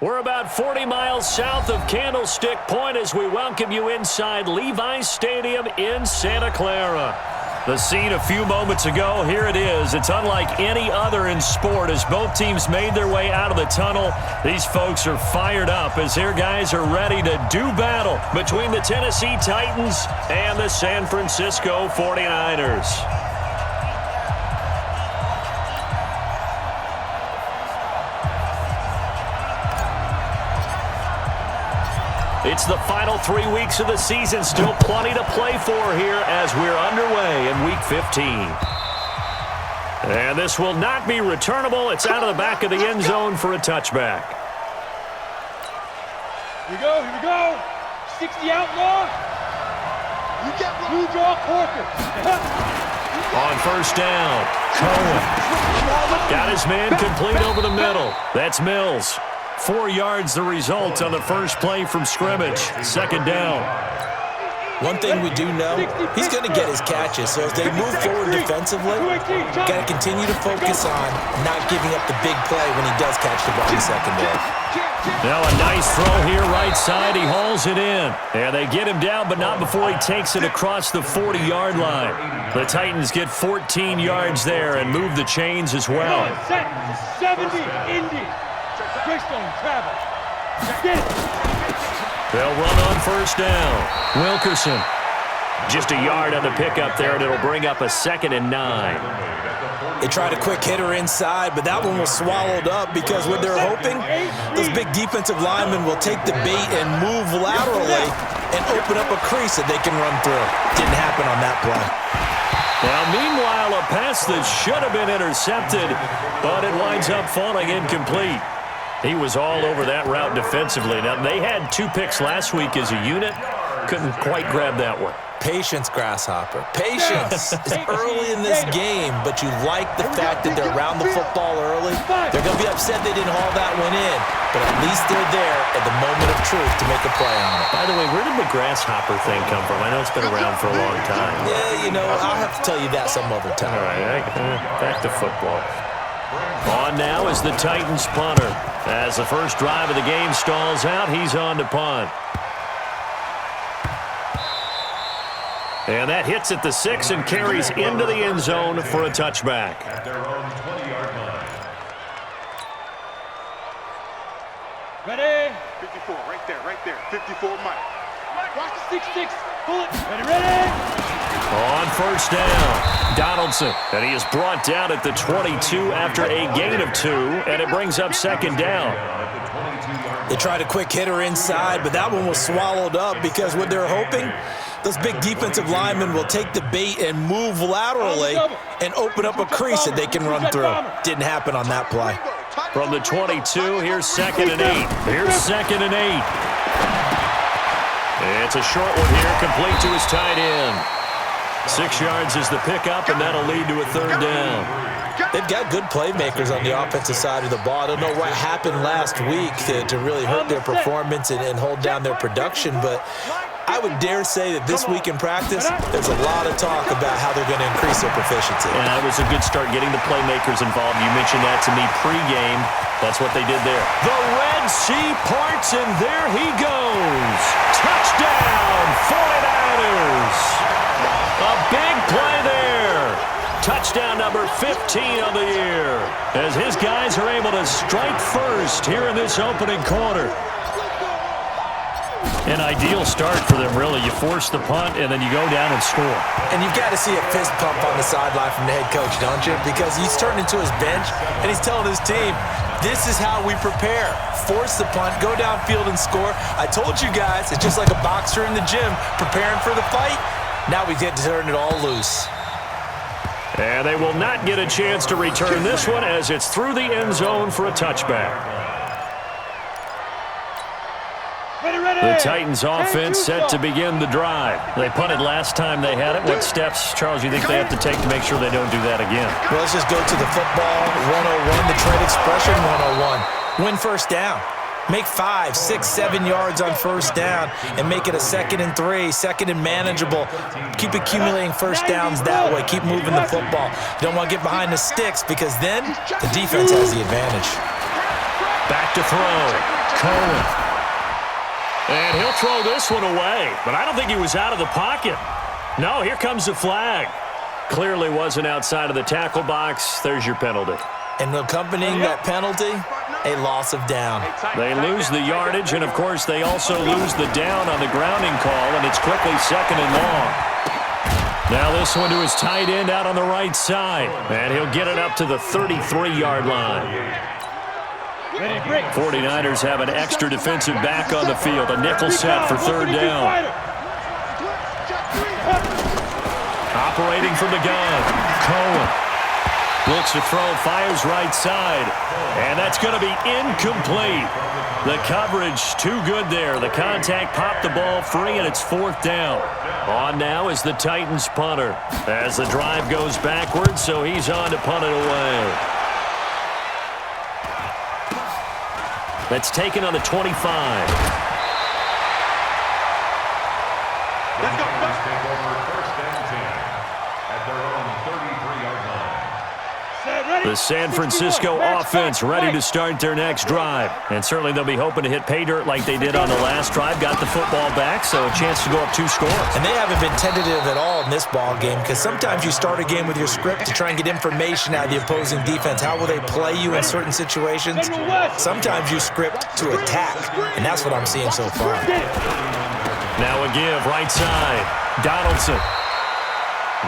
We're about 40 miles south of Candlestick Point as we welcome you inside Levi's Stadium in Santa Clara. The scene a few moments ago, here it is. It's unlike any other in sport as both teams made their way out of the tunnel. These folks are fired up as their guys are ready to do battle between the Tennessee Titans and the San Francisco 49ers. It's the final 3 weeks of the season. Still plenty to play for here as we're underway in Week 15. And this will not be returnable. It's out of the back of the end zone for a touchback. Here we go. 60 outlaw. You draw Corker. On first down, Cohen. Got his man complete over the middle. That's Mills. 4 yards the result on the first play from scrimmage. Second down. One thing we do know, he's going to get his catches. So as they move forward defensively, got to continue to focus on not giving up the big play when he does catch the ball in secondary. Now a nice throw here right side. He hauls it in. And they get him down, but not before he takes it across the 40-yard line. The Titans get 14 yards there and move the chains as well. 70, Indy. Greystone, travel. Get it. They'll run on first down. Wilkerson. Just a yard on the pickup there, and it'll bring up a 2nd and 9. They tried a quick hitter inside, but that one was swallowed up because what they're hoping, those big defensive linemen will take the bait and move laterally and open up a crease that they can run through. Didn't happen on that play. Now, meanwhile, a pass that should have been intercepted, but it winds up falling incomplete. He was all over that route defensively. Now, they had 2 picks last week as a unit. Couldn't quite grab that one. Patience, Grasshopper. Patience is early in this game, but you like the fact that they're around the football early. They're going to be upset they didn't haul that one in, but at least they're there at the moment of truth to make a play on it. By the way, where did the Grasshopper thing come from? I know it's been around for a long time. Yeah, you know, I'll have to tell you that some other time. All right, back to football. On now is the Titans punter. As the first drive of the game stalls out, he's on to punt. And that hits at the 6 and carries into the end zone for a touchback. Ready? 54, right there. 54, Mike. Watch the 6-6. Pull it. Ready? On first down, Donaldson. And he is brought down at the 22 after a gain of 2, and it brings up 2nd down. They tried a quick hitter inside, but that one was swallowed up because what they're hoping, those big defensive linemen will take the bait and move laterally and open up a crease that they can run through. Didn't happen on that play. From the 22, here's 2nd and 8. Here's 2nd and 8. It's a short one here, complete to his tight end. 6 yards is the pickup, and that'll lead to a 3rd down. They've got good playmakers on the offensive side of the ball. I don't know what happened last week to really hurt their performance and hold down their production, but I would dare say that this week in practice, there's a lot of talk about how they're going to increase their proficiency. Yeah, it was a good start getting the playmakers involved. You mentioned that to me pregame. That's what they did there. The Red Sea parts, and there he goes. Touchdown, 49ers. A big play there. Touchdown number 15 on the year as his guys are able to strike first here in this opening quarter. An ideal start for them, really. You force the punt, and then you go down and score. And you've got to see a fist pump on the sideline from the head coach, don't you? Because he's turning to his bench, and he's telling his team, this is how we prepare. Force the punt, go downfield and score. I told you guys, it's just like a boxer in the gym preparing for the fight. Now we get to turn it all loose. And they will not get a chance to return this one as it's through the end zone for a touchback. The Titans offense set to begin the drive. They punted last time they had it. What steps, Charles, you think they have to take to make sure they don't do that again? Well, let's just go to the football 101, the trade expression 101. Win first down. Make 5, 6, 7 yards on first down and make it a 2nd and 3, 2nd and manageable. Keep accumulating first downs that way. Keep moving the football. You don't want to get behind the sticks because then the defense has the advantage. Back to throw. Cohen. And he'll throw this one away, but I don't think he was out of the pocket. No, here comes the flag. Clearly wasn't outside of the tackle box. There's your penalty. And accompanying that penalty, a loss of down. They lose the yardage, and, of course, they also lose the down on the grounding call, and it's quickly 2nd and long. Now this one to his tight end out on the right side, and he'll get it up to the 33-yard line. 49ers have an extra defensive back on the field, a nickel set for 3rd down. Operating from the gun, Cohen. Looks to throw, fires right side, and that's going to be incomplete. The coverage too good there. The contact popped the ball free, and it's 4th down. On now is the Titans punter as the drive goes backwards, so he's on to punt it away. That's taken on the 25. Let's go. The San Francisco offense ready to start their next drive. And certainly they'll be hoping to hit pay dirt like they did on the last drive. Got the football back, so a chance to go up 2 scores. And they haven't been tentative at all in this ball game because sometimes you start a game with your script to try and get information out of the opposing defense. How will they play you in certain situations? Sometimes you script to attack, and that's what I'm seeing so far. Now a give, right side. Donaldson.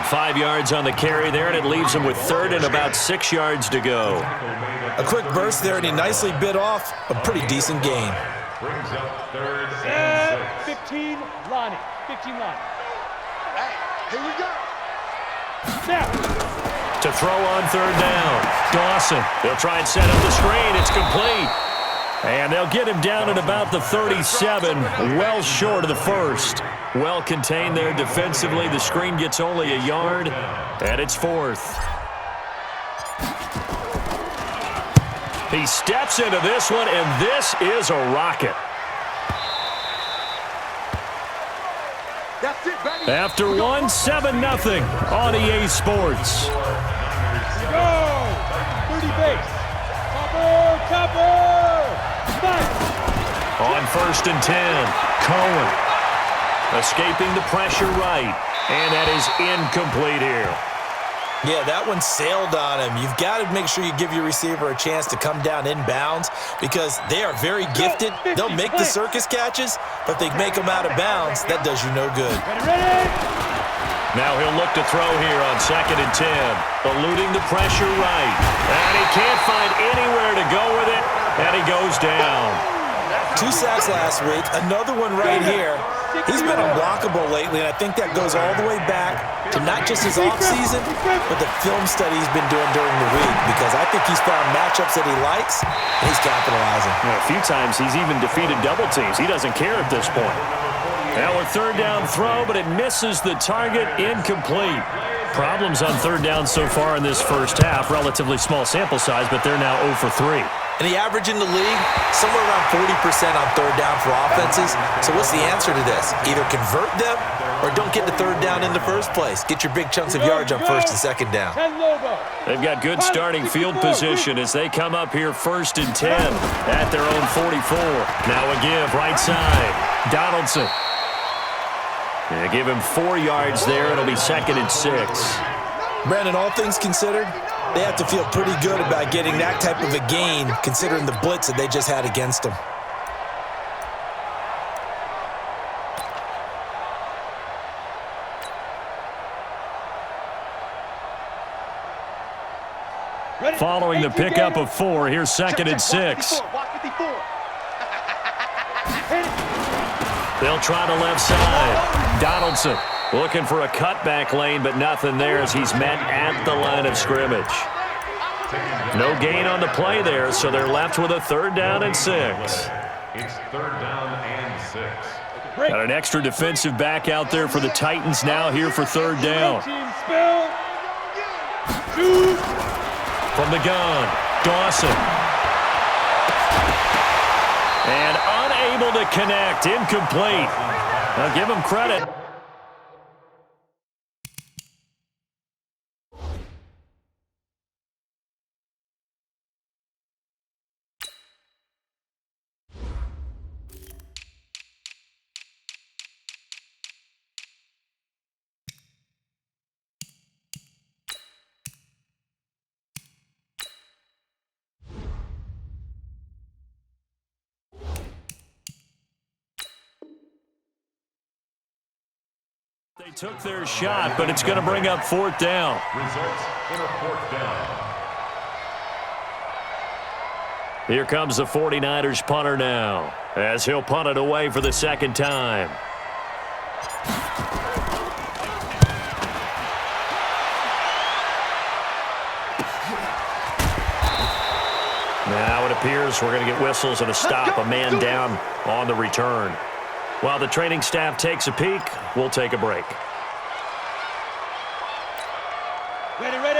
5 yards on the carry there, and it leaves him with 3rd and about 6 yards to go. A quick burst there, and he nicely bit off a pretty decent gain. Brings up 3rd and 15, Lonnie. 15, Lonnie. Here we go. Snap. To throw on 3rd down. Dawson. They'll try and set up the screen. It's complete. And they'll get him down at about the 37, well short of the 1st. Well contained there defensively. The screen gets only a yard, and it's 4th. He steps into this one, and this is a rocket. That's it, baby. After 1, 7-0 on EA Sports. Go. 30 base. Topper. On 1st and 10, Cohen escaping the pressure right, and that is incomplete here. Yeah, that one sailed on him. You've got to make sure you give your receiver a chance to come down inbounds because they are very gifted. They'll make the circus catches, but if they make them out of bounds, that does you no good. Ready? Now he'll look to throw here on 2nd and 10, eluding the pressure right, and he can't find anywhere to go with it. And he goes down. 2 sacks last week, another one right here. He's been unblockable lately, and I think that goes all the way back to not just his offseason, but the film study he's been doing during the week, because I think he's found matchups that he likes, and he's capitalizing. A few times he's even defeated double teams. He doesn't care at this point. Now a 3rd down throw, but it misses the target, incomplete. Problems on 3rd down so far in this first half. Relatively small sample size, but they're now 0 for 3. And the average in the league, somewhere around 40% on 3rd down for offenses. So what's the answer to this? Either convert them or don't get the 3rd down in the first place. Get your big chunks of yards on 1st and 2nd down. They've got good starting field position as they come up here 1st and 10 at their own 44. Now a give, right side. Donaldson. They give him 4 yards there. It'll be 2nd and 6. Brandon, all things considered, they have to feel pretty good about getting that type of a gain considering the blitz that they just had against them. Following the pickup of 4, here's 2nd and 6. They'll try to left side. Donaldson looking for a cutback lane, but nothing there as he's met at the line of scrimmage. No gain on the play there, so they're left with a 3rd down and 6. It's 3rd down and 6. Got an extra defensive back out there for the Titans now here for 3rd down. From the gun, Dawson. And unable to connect, incomplete. I'll give him credit. Took their shot, but it's going to bring up 4th down. Results in a 4th down. Here comes the 49ers punter now, as he'll punt it away for the 2nd time. Now it appears we're going to get whistles and a stop, a man down on the return. While the training staff takes a peek, we'll take a break.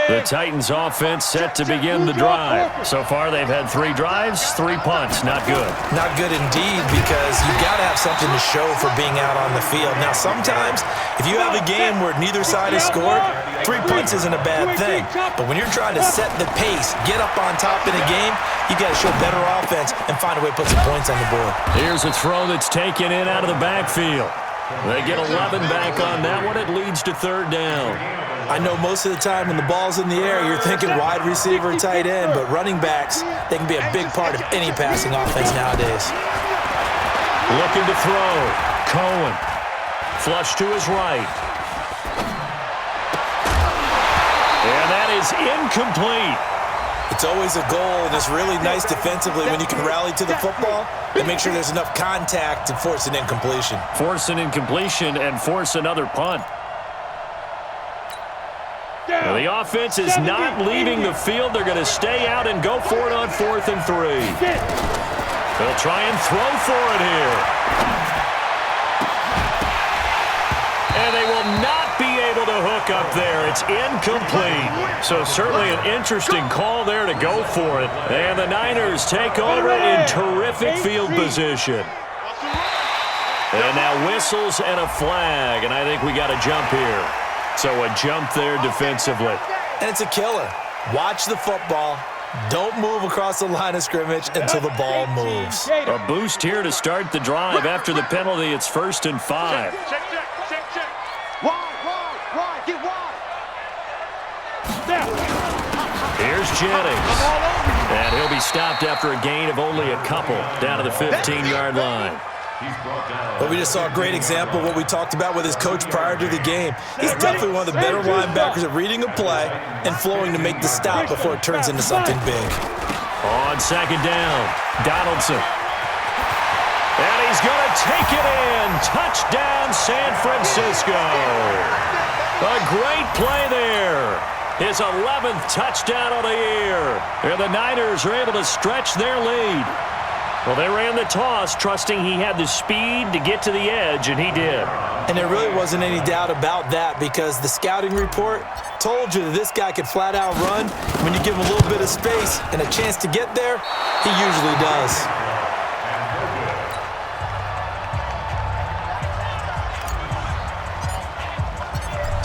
The Titans offense set to begin the drive. So far, they've had 3 drives, 3 punts. Not good. Not good indeed, because you've got to have something to show for being out on the field. Now, sometimes, if you have a game where neither side has scored, 3 punts isn't a bad thing. But when you're trying to set the pace, get up on top in a game, you got to show better offense and find a way to put some points on the board. Here's a throw that's taken in out of the backfield. They get 11 back on that one. It leads to 3rd down. I know most of the time when the ball's in the air, you're thinking wide receiver, tight end, but running backs, they can be a big part of any passing offense nowadays. Looking to throw. Cohen. Flush to his right. And that is incomplete. It's always a goal, and it's really nice defensively when you can rally to the football and make sure there's enough contact to force an incompletion. Force an incompletion and force another punt. Well, the offense is not leaving the field. They're going to stay out and go for it on 4th and 3. They'll try and throw for it here. And they will not be able to hook up there. It's incomplete. So certainly an interesting call there to go for it. And the Niners take over in terrific field position. And now whistles and a flag. And I think we got a jump here. So a jump there defensively. And it's a killer. Watch the football. Don't move across the line of scrimmage until the ball moves. A boost here to start the drive. After the penalty, it's 1st and 5. Check. Wide. Get wide. Here's Jennings. And he'll be stopped after a gain of only a couple down to the 15-yard line. But we just saw a great example of what we talked about with his coach prior to the game. He's definitely one of the better linebackers at reading a play and flowing to make the stop before it turns into something big. On 2nd down, Donaldson. And he's going to take it in. Touchdown, San Francisco. A great play there. His 11th touchdown of the year. And the Niners are able to stretch their lead. Well, they ran the toss, trusting he had the speed to get to the edge, and he did. And there really wasn't any doubt about that, because the scouting report told you that this guy could flat out run. When you give him a little bit of space and a chance to get there, he usually does.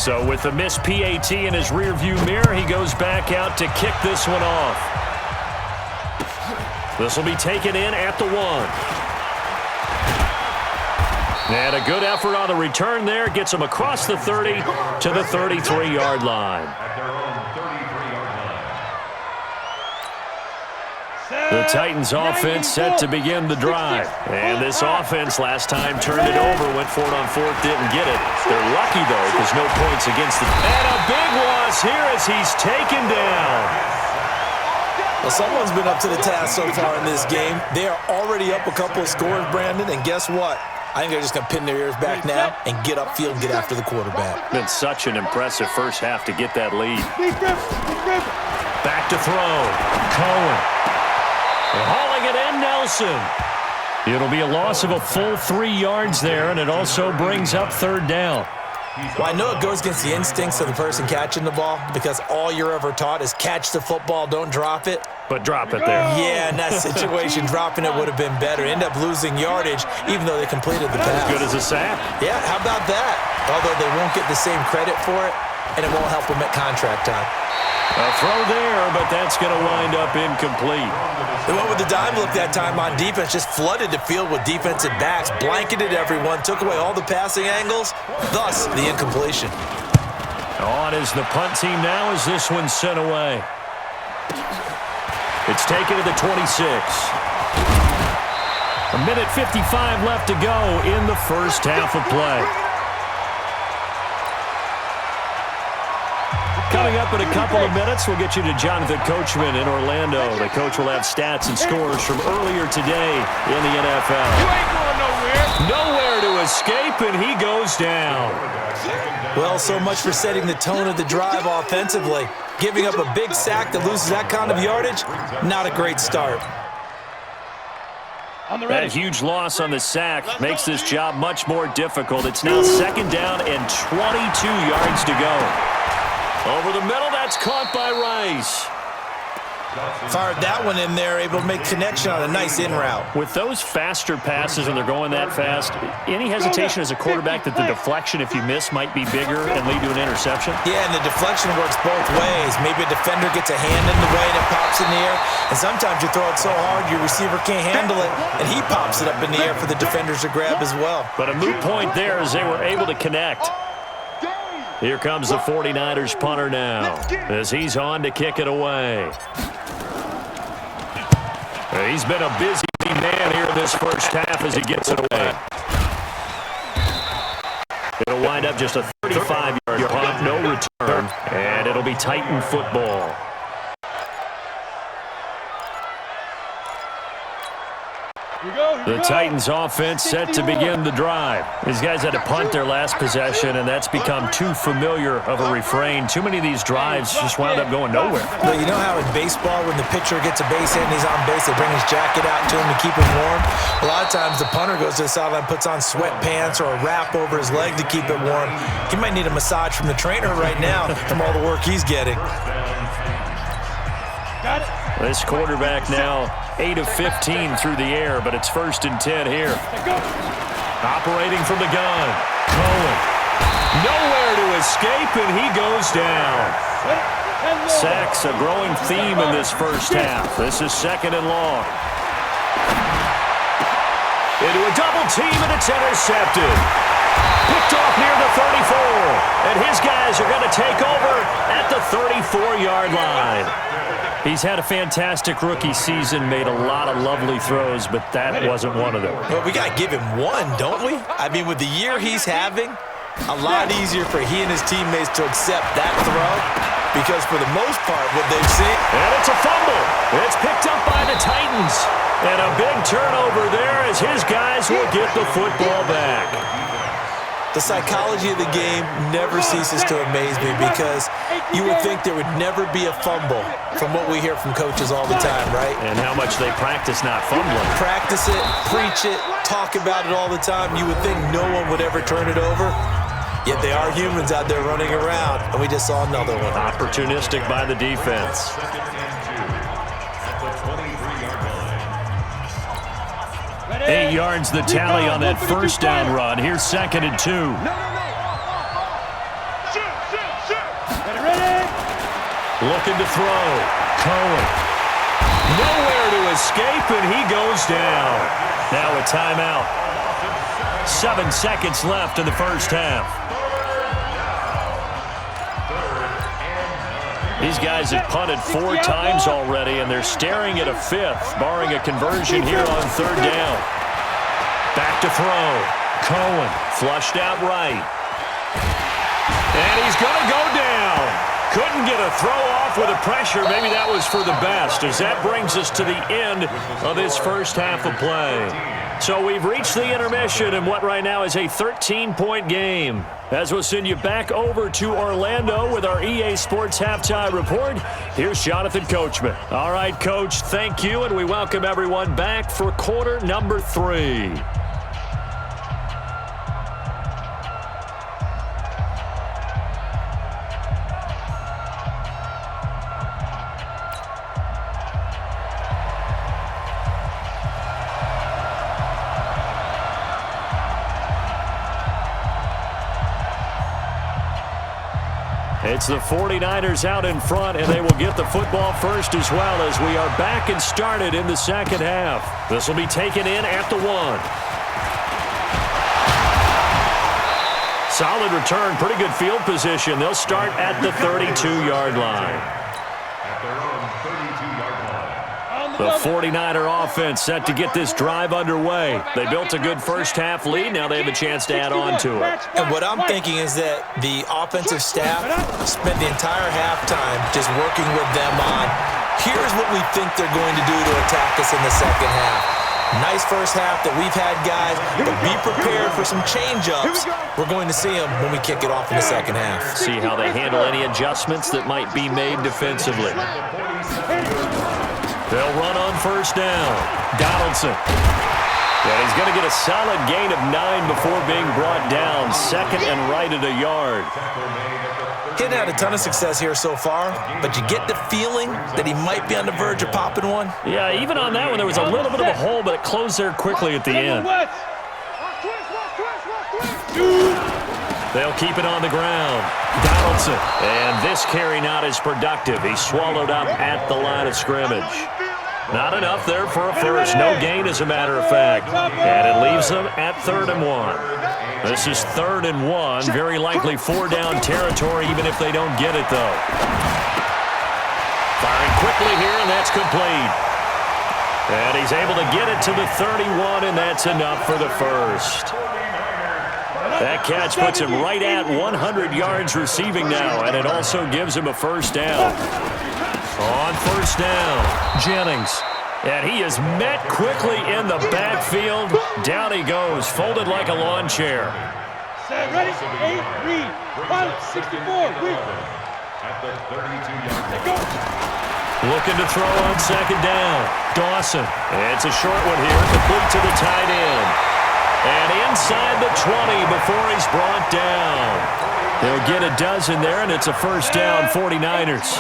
So with the missed PAT in his rearview mirror, he goes back out to kick this one off. This will be taken in at the 1. And a good effort on the return there. Gets him across the 30 to the 33-yard line. At their own 33-yard line. The Titans offense set to begin the drive. And this offense last time turned it over, went for it on 4th, didn't get it. They're lucky, though, because no points against the... And a big loss here as he's taken down. Well, someone's been up to the task so far in this game. They are already up a couple of scores, Brandon, and guess what? I think they're just going to pin their ears back now and get upfield and get after the quarterback. Been such an impressive first half to get that lead. Back to throw. Cohen. Hauling it in, Nelson. It'll be a loss of a full 3 yards there, and it also brings up 3rd down. Well, I know it goes against the instincts of the person catching the ball, because all you're ever taught is catch the football, don't drop it. But drop it there. Yeah, in that situation, dropping it would have been better. End up losing yardage, even though they completed the pass. As good as a sack. Yeah, how about that? Although they won't get the same credit for it, and it won't help them at contract time. A throw there, but that's going to wind up incomplete. They went with the dime look that time on defense, just flooded the field with defensive backs, blanketed everyone, took away all the passing angles, thus the incompletion. On is the punt team now as this one's sent away. It's taken to the 26. A minute 55 left to go in the first half of play. Coming up in a couple of minutes, we'll get you to Jonathan Coachman in Orlando. The coach will have stats and scores from earlier today in the NFL. You ain't going nowhere. Nowhere to escape, and he goes down. Well, so much for setting the tone of the drive offensively. Giving up a big sack that loses that kind of yardage, not a great start. That huge loss on the sack makes this job much more difficult. It's now 2nd down and 22 yards to go. Over the middle, that's caught by Rice. Fired that one in there, able to make connection on a nice in route. With those faster passes and they're going that fast, any hesitation as a quarterback that the deflection, if you miss, might be bigger and lead to an interception? Yeah, and the deflection works both ways. Maybe a defender gets a hand in the way and it pops in the air, and sometimes you throw it so hard your receiver can't handle it, and he pops it up in the air for the defenders to grab as well. But a moot point there as they were able to connect. Here comes the 49ers punter now as he's on to kick it away. He's been a busy man here in this first half as he gets it away. It'll wind up just a 35-yard punt, no return, and it'll be Titan football. The Titans offense set to begin the drive. These guys had to punt their last possession, and that's become too familiar of a refrain. Too many of these drives just wound up going nowhere. Well, you know how in baseball when the pitcher gets a base hit and he's on base, they bring his jacket out to him to keep him warm? A lot of times the punter goes to the sideline, puts on sweatpants or a wrap over his leg to keep it warm. He might need a massage from the trainer right now from all the work he's getting. Got it. This quarterback now 8 of 15 through the air, but it's 1st and 10 here. Operating from the gun. Cohen. Nowhere to escape, and he goes down. Sacks, a growing theme in this first half. This is 2nd and long. Into a double team, and it's intercepted. Picked off near the 34, and his guys are going to take over at the 34-yard line. He's had a fantastic rookie season, made a lot of lovely throws, but that wasn't one of them. Well, we got to give him one, don't we? I mean, with the year he's having, a lot easier for he and his teammates to accept that throw because for the most part, what they've seen. And it's a fumble. It's picked up by the Titans. And a big turnover there as his guys will get the football back. The psychology of the game never ceases to amaze me because you would think there would never be a fumble from what we hear from coaches all the time, right? And how much they practice not fumbling. Practice it, preach it, talk about it all the time. You would think no one would ever turn it over. Yet they are humans out there running around, and we just saw another one. Opportunistic by the defense. 8 yards the tally on that first down run. Here's 2nd and 2. Looking to throw. Cohen. Nowhere to escape, and he goes down. Now a timeout. 7 seconds left in the first half. These guys have punted 4 times already, and they're staring at a 5th, barring a conversion here on 3rd down. Back to throw. Cohen flushed out right. And he's going to go down. Couldn't get a throw off with the pressure. Maybe that was for the best, as that brings us to the end of this first half of play. So we've reached the intermission in what right now is a 13-point game. As we'll send you back over to Orlando with our EA Sports Halftime Report, here's Jonathan Coachman. All right, Coach, thank you, and we welcome everyone back for quarter number 3. It's the 49ers out in front, and they will get the football first as well as we are back and started in the second half. This will be taken in at the 1. Solid return, pretty good field position. They'll start at the 32-yard line. At their own 32-yard line. The 49er offense set to get this drive underway. They built a good first-half lead. Now they have a chance to add on to it. And what I'm thinking is that the offensive staff spent the entire halftime just working with them on, here's what we think they're going to do to attack us in the second half. Nice first half that we've had, guys, but be prepared for some change-ups. We're going to see them when we kick it off in the second half. See how they handle any adjustments that might be made defensively. They'll run on first down. Donaldson. And he's going to get a solid gain of 9 before being brought down. Second and right at a yard. He's had a ton of success here so far, but you get the feeling that he might be on the verge of popping one. Yeah, even on that one, there was a little bit of a hole, but it closed there quickly at the end. They'll keep it on the ground. Donaldson. And this carry not as productive. He's swallowed up at the line of scrimmage. Not enough there for a first. No gain, as a matter of fact. And it leaves them at 3rd and 1. This is 3rd and 1. Very likely 4-down territory, even if they don't get it, though. Firing quickly here, and that's complete. And he's able to get it to the 31, and that's enough for the first. That catch puts him right at 100 yards receiving now, and it also gives him a first down. On first down, Jennings. And he is met quickly in the backfield. Down he goes, folded like a lawn chair. Set, ready, 8, read. Pilot, 64, read. At the 32-yard line. Looking to throw on second down. Dawson. It's a short one here, complete to the tight end. And inside the 20 before he's brought down. They'll get a dozen there, and it's a first down, 49ers.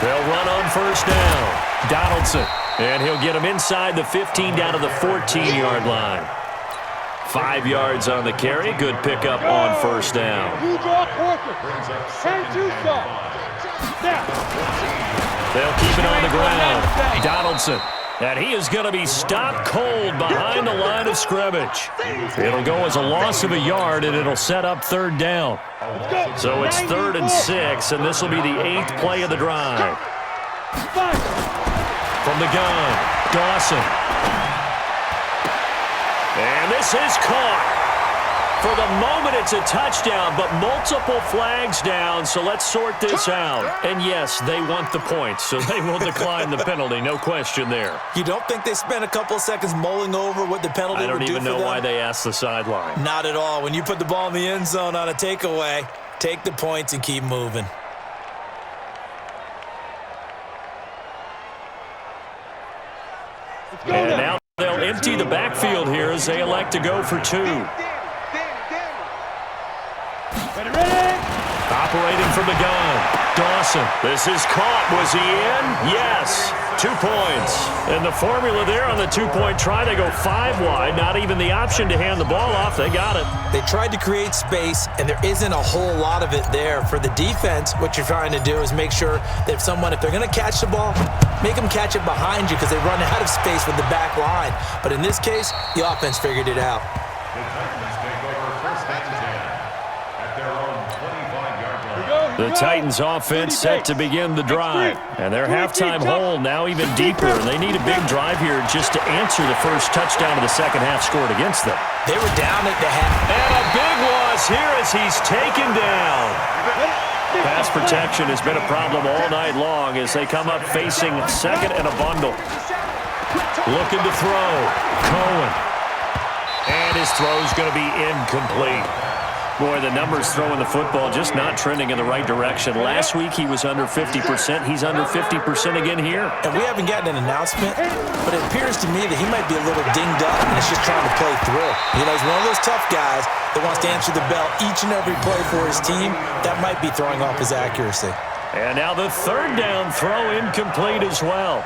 They'll run on first down. Donaldson. And he'll get him inside the 15 down to the 14-yard line. 5 yards on the carry. Good pickup on first down. They'll keep it on the ground. Donaldson. And he is going to be stopped cold behind the line of scrimmage. It'll go as a loss of a yard, and it'll set up 3rd down. So it's 3rd and 6, and this will be the 8th play of the drive. From the gun, Dawson. And this is caught. For the moment, it's a touchdown, but multiple flags down, so let's sort this out. And yes, they want the points, so they will decline the penalty, no question there. You don't think they spent a couple of seconds mulling over what the penalty would do for them? I don't even know why they asked the sideline. Not at all. When you put the ball in the end zone on a takeaway, take the points and keep moving. And now they'll empty the backfield here as they elect to go for 2. Operating from the gun, Dawson. This is caught. Was he in? Yes. 2 points. And the formula there on the 2-point try, they go 5 wide. Not even the option to hand the ball off. They got it. They tried to create space, and there isn't a whole lot of it there. For the defense, what you're trying to do is make sure that if they're going to catch the ball, make them catch it behind you because they run out of space with the back line. But in this case, the offense figured it out. The Titans offense set to begin the drive. And their halftime hole now even deeper. They need a big drive here just to answer the first touchdown of the second half scored against them. They were down at the half. And a big loss here as he's taken down. Pass protection has been a problem all night long as they come up facing second and a bundle. Looking to throw. Cohen. And his throw's going to be incomplete. Boy, the numbers throwing the football just not trending in the right direction. Last week he was under 50%. He's under 50% again here. And we haven't gotten an announcement, but it appears to me that he might be a little dinged up and is just trying to play through. You know, he's one of those tough guys that wants to answer the bell each and every play for his team. That might be throwing off his accuracy. And now the 3rd down throw incomplete as well.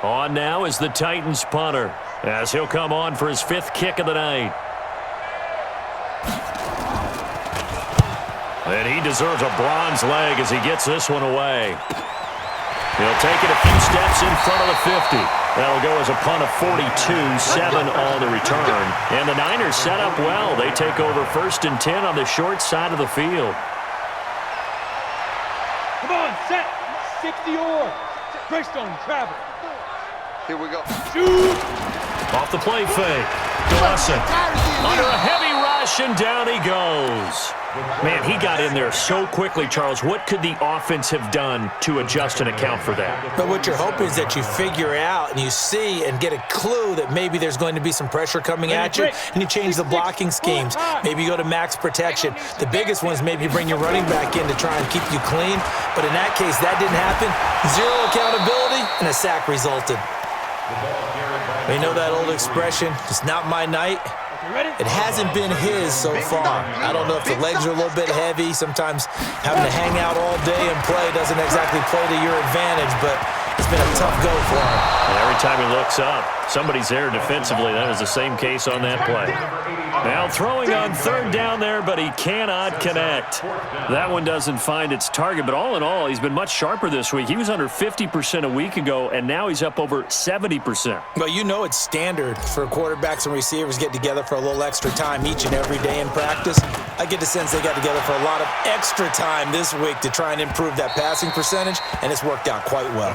On now is the Titans punter. as he'll come on for his 5th kick of the night. And he deserves a bronze leg as he gets this one away. He'll take it a few steps in front of the 50. That'll go as a punt of 42, 7 on the return. And the Niners set up well. They take over 1st and 10 on the short side of the field. Come on, set. 60 or. Greystone, travel. Here we go. Shoot. Off the play fake. Dawson under a heavy rush, and down he goes. Man, he got in there so quickly, Charles. What could the offense have done to adjust and account for that? But what you're hoping is that you figure out and you see and get a clue that maybe there's going to be some pressure coming at you, and you change the blocking schemes. Maybe you go to max protection. The biggest one is maybe you bring your running back in to try and keep you clean. But in that case, that didn't happen. 0 accountability, and a sack resulted. You know that old expression, it's not my night. It hasn't been his so far. I don't know if the legs are a little bit heavy. Sometimes having to hang out all day and play doesn't exactly play to your advantage, but it's been a tough go for him. And every time he looks up, somebody's there defensively. That was the same case on that play. Now throwing on 3rd down there, but he cannot connect. That one doesn't find its target, but all in all, he's been much sharper this week. He was under 50% a week ago, and now he's up over 70%. Well, you know it's standard for quarterbacks and receivers get together for a little extra time each and every day in practice. I get the sense they got together for a lot of extra time this week to try and improve that passing percentage, and it's worked out quite well.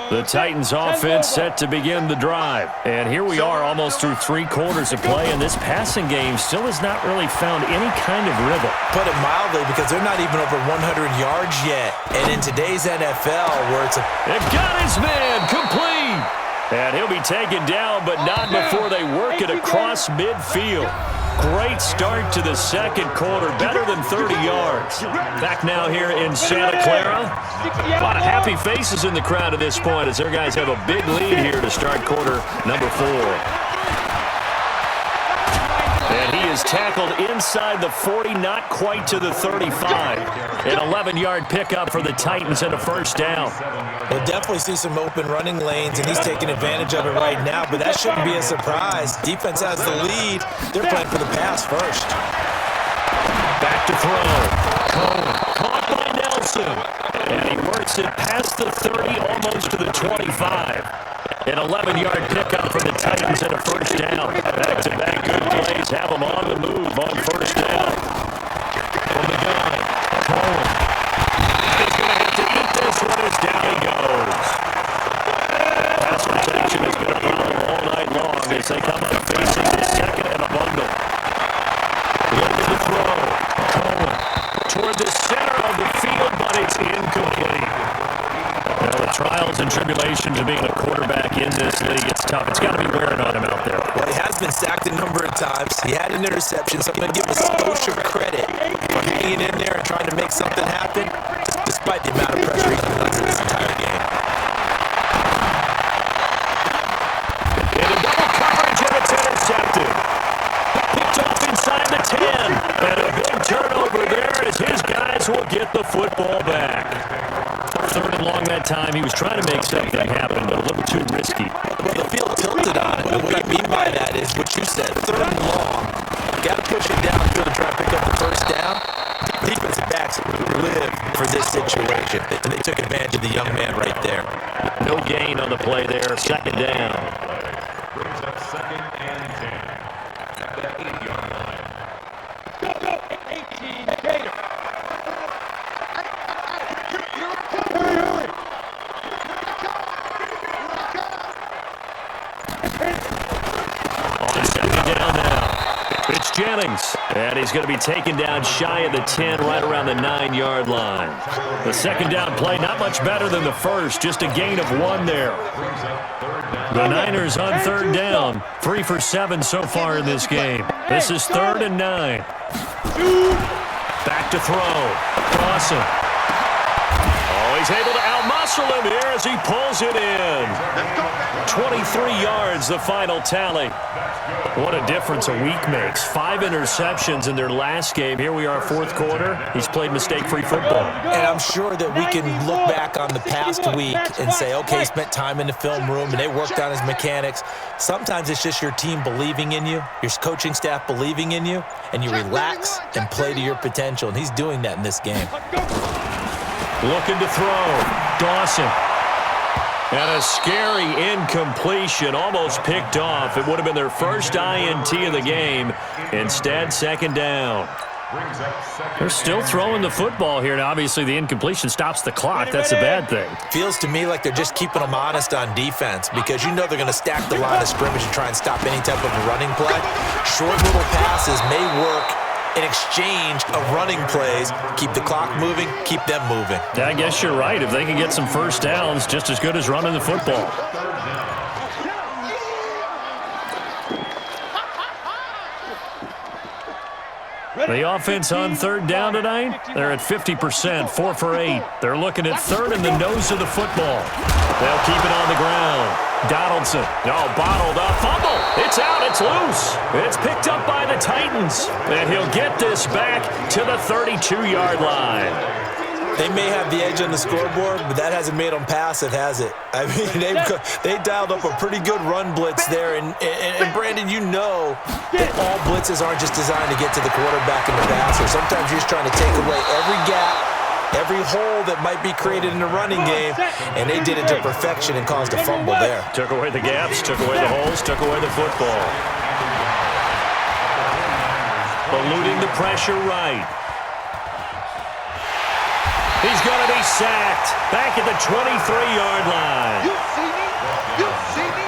The Titans offense set to begin the drive. And here we are almost through 3 quarters of play, and this passing game still has not really found any kind of rhythm. Put it mildly, because they're not even over 100 yards yet. And in today's NFL, where it's a... They've got his man complete. And he'll be taken down, but not before they work it across midfield. Great start to the 2nd quarter, better than 30 yards. Back now here in Santa Clara. A lot of happy faces in the crowd at this point as their guys have a big lead here to start quarter number 4. And he is tackled inside the 40, not quite to the 35. An 11-yard pickup for the Titans and a 1st down. We'll definitely see some open running lanes, and he's taking advantage of it right now, but that shouldn't be a surprise. Defense has the lead. They're playing for the pass first. Back to throw. Cohen caught by Nelson. And he works it past the 30, almost to the 25. An 11-yard pickup for the Titans and a 1st down. Back-to-back good plays have them on the move on 1st down. From the gun, Cohen. He's going to have to eat this one as down he goes. Pass protection has been a problem all night long as they come up facing the 2nd and a bundle. Look at the throw. Cohen toward the center of the field, but it's incomplete. Now, the trials and tribulations of being a quarterback in this league, it's tough. It's got to be wearing on him out there. Well, he has been sacked a number of times. He had an interception, so I'm going to give him Scotia credit for hanging in there and trying to make something happen, despite the amount of pressure he's been under this entire game. Into double coverage, and it's intercepted. Picked off inside the 10. And a big turnover there as his guys will get the football back. 3rd and long that time. He was trying to make something happen, but a little too risky. Well, the field tilted on it. And what I mean by that is what you said, 3rd and long. Got to push it downfield to try to pick up the 1st down. Defensive backs live for this situation, and they took advantage of the young man right there. No gain on the play there. 2nd down. Brings up 2nd and 10 at the 8-yard line. Go, go. 18, Gator. On 2nd down now. It's Jennings. And he's going to be taken down shy of the 10, right around the 9-yard line. The 2nd down play, not much better than the first. Just a gain of 1 there. The Niners on 3rd down. 3 for 7 so far in this game. This is 3rd and 9. Back to throw. Dawson. Oh, he's able to outmuscle jostle him here as he pulls it in. 23 yards, the final tally. What a difference a week makes. 5 interceptions in their last game. Here we are, fourth quarter. He's played mistake-free football. And I'm sure that we can look back on the past week and say, okay, he spent time in the film room and they worked on his mechanics. Sometimes it's just your team believing in you, your coaching staff believing in you, and you relax and play to your potential. And he's doing that in this game. Looking to throw. Dawson. And a scary incompletion, almost picked off. It would have been their first INT of the game. Instead, second down. They're still throwing the football here. Now, obviously, the incompletion stops the clock. That's a bad thing. Feels to me like they're just keeping them honest on defense because you know they're going to stack the line of scrimmage and try and stop any type of a running play. Short little passes may work in exchange of running plays. Keep the clock moving, keep them moving. Yeah, I guess you're right. If they can get some first downs, just as good as running the football. The offense on third down tonight, they're at 50%, 4 for 8. They're looking at third in the nose of the football. They'll keep it on the ground. Donaldson, bottled up, fumble. It's out, it's loose. It's picked up by the Titans. And he'll get this back to the 32-yard line. They may have the edge on the scoreboard, but that hasn't made them passive, has it? I mean, they dialed up a pretty good run blitz there. And Brandon, you know that all blitzes aren't just designed to get to the quarterback and the passer. Sometimes you're just trying to take away every gap, every hole that might be created in the running game, and they did it to perfection and caused a fumble there. Took away the gaps, took away the holes, took away the football. Eluding the pressure right. He's going to be sacked back at the 23-yard line. You see me? You see me?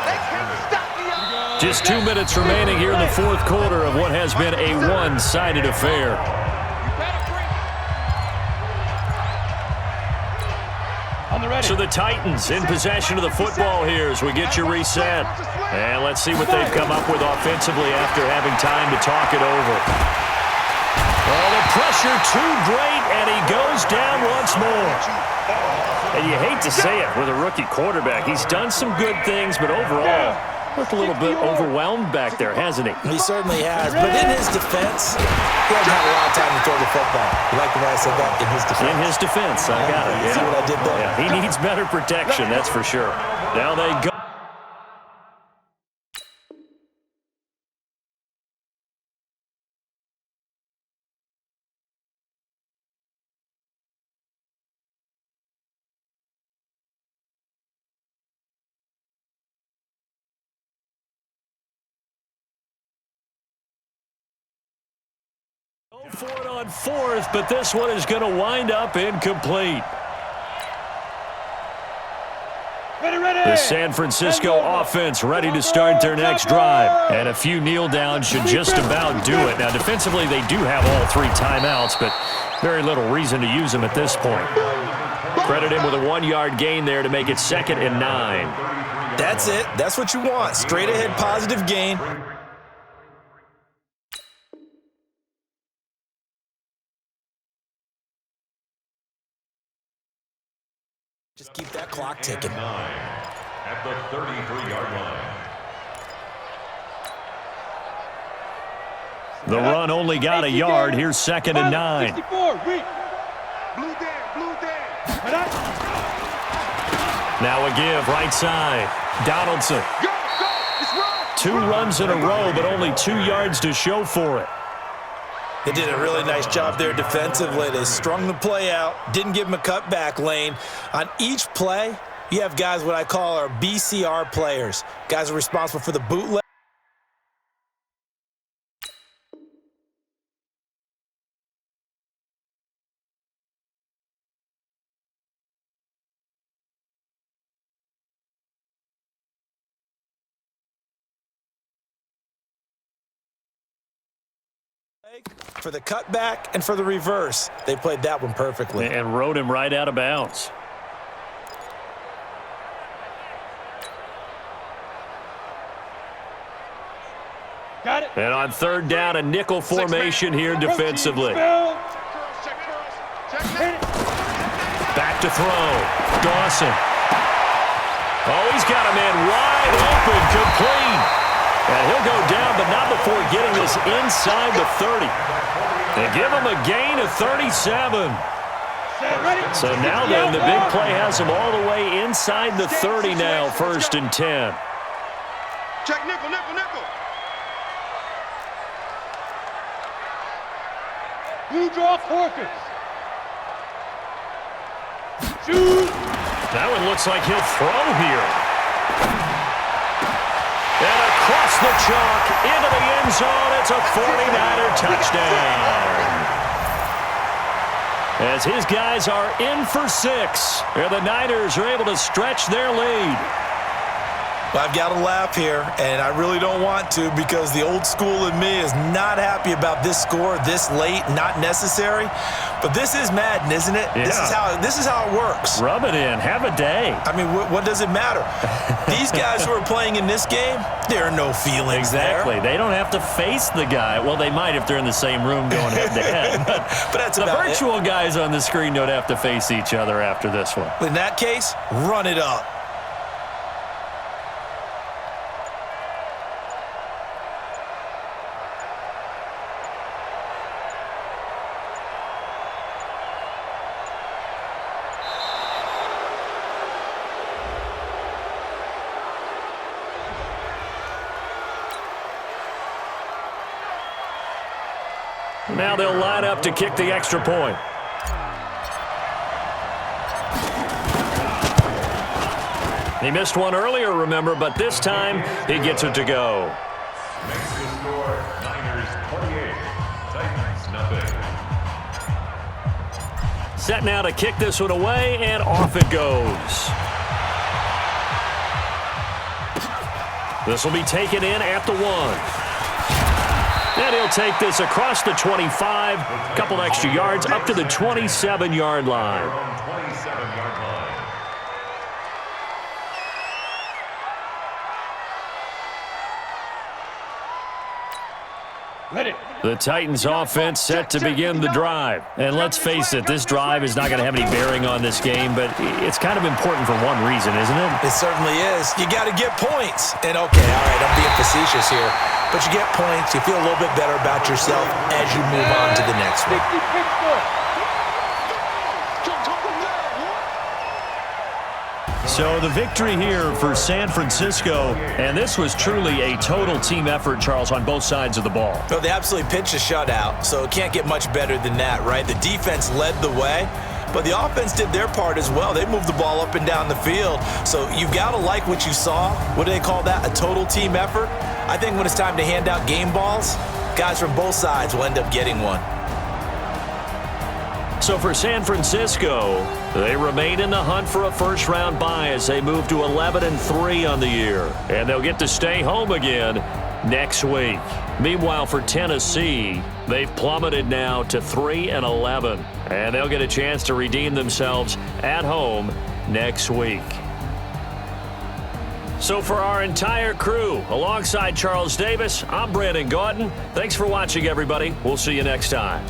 They can't stop me. Just 2 minutes remaining here in the fourth quarter of what has been a one-sided affair. So the Titans in possession of the football here as we get you reset. And let's see what they've come up with offensively after having time to talk it over. Oh, the pressure too great, and he goes down once more. And you hate to say it with a rookie quarterback. He's done some good things, but overall, looked a little bit overwhelmed back there, hasn't he? He certainly has, but in his defense, he hasn't had a lot of time to throw the football. You like the way I said that? In his defense. In his defense, I got it. Yeah. See what I did there? Yeah, he needs better protection, that's for sure. Now they go. For it on fourth, but this one is going to wind up incomplete. The San Francisco offense ready to start their next drive. And a few kneel downs should just about do it. Now, defensively, they do have all 3 timeouts, but very little reason to use them at this point. Credit him with a 1-yard gain there to make it 2nd and 9. That's it. That's what you want. Straight ahead positive gain. Just keep that clock ticking. 9 at the 33-yard line. The run only got a yard. Here's 2nd and 9. Now a give, right side. Donaldson. 2 runs in a row, but only 2 yards to show for it. They did a really nice job there defensively. They strung the play out, didn't give him a cutback lane. On each play, you have guys what I call our BCR players. Guys are responsible for the bootleg. For the cutback and for the reverse. They played that one perfectly. And rode him right out of bounds. Got it. And on 3rd down, a nickel formation here defensively. Back to throw. Dawson. Oh, he's got a man wide open, complete. And he'll go down, but not before getting this inside the 30. They give him a gain of 37. So now then, the big play has him all the way inside the 30 now, 1st and 10. Check nickel, nickel, nickel. Blue draw forfeits. Shoot. That one looks like he'll throw here. And across the chalk, into the end zone, it's a 49er touchdown. As his guys are in for 6, and the Niners are able to stretch their lead. Well, I've got to laugh here, and I really don't want to because the old school in me is not happy about this score this late, not necessary. But this is Madden, isn't it? Yeah. This is how it works. Rub it in. Have a day. I mean, what does it matter? These guys who are playing in this game, there are no feelings Exactly. there. They don't have to face the guy. Well, they might if they're in the same room going head-to-head. But that's the about virtual guys on the screen don't have to face each other after this one. In that case, run it up. Now they'll line up to kick the extra point. He missed one earlier, remember, but this time he gets it to go. Makes the score Niners 28, Titans nothing. Set now to kick this one away, and off it goes. This will be taken in at the 1. And he'll take this across the 25, a couple extra yards, up to the 27-yard line. 27-yard line. Ready. The Titans offense set to begin the drive. And let's face it, this drive is not going to have any bearing on this game, but it's kind of important for one reason, isn't it? It certainly is. You got to get points. And okay, all right, I'm being facetious here. But you get points, you feel a little bit better about yourself as you move on to the next one. So the victory here for San Francisco, and this was truly a total team effort, Charles, on both sides of the ball. Well, they absolutely pitched a shutout, so it can't get much better than that, right? The defense led the way, but the offense did their part as well. They moved the ball up and down the field, so you've got to like what you saw. What do they call that? A total team effort? I think when it's time to hand out game balls, guys from both sides will end up getting one. So for San Francisco, they remain in the hunt for a first-round bye as they move to 11-3 on the year. And they'll get to stay home again next week. Meanwhile, for Tennessee, they've plummeted now to 3-11. And they'll get a chance to redeem themselves at home next week. So for our entire crew, alongside Charles Davis, I'm Brandon Gaudin. Thanks for watching, everybody. We'll see you next time.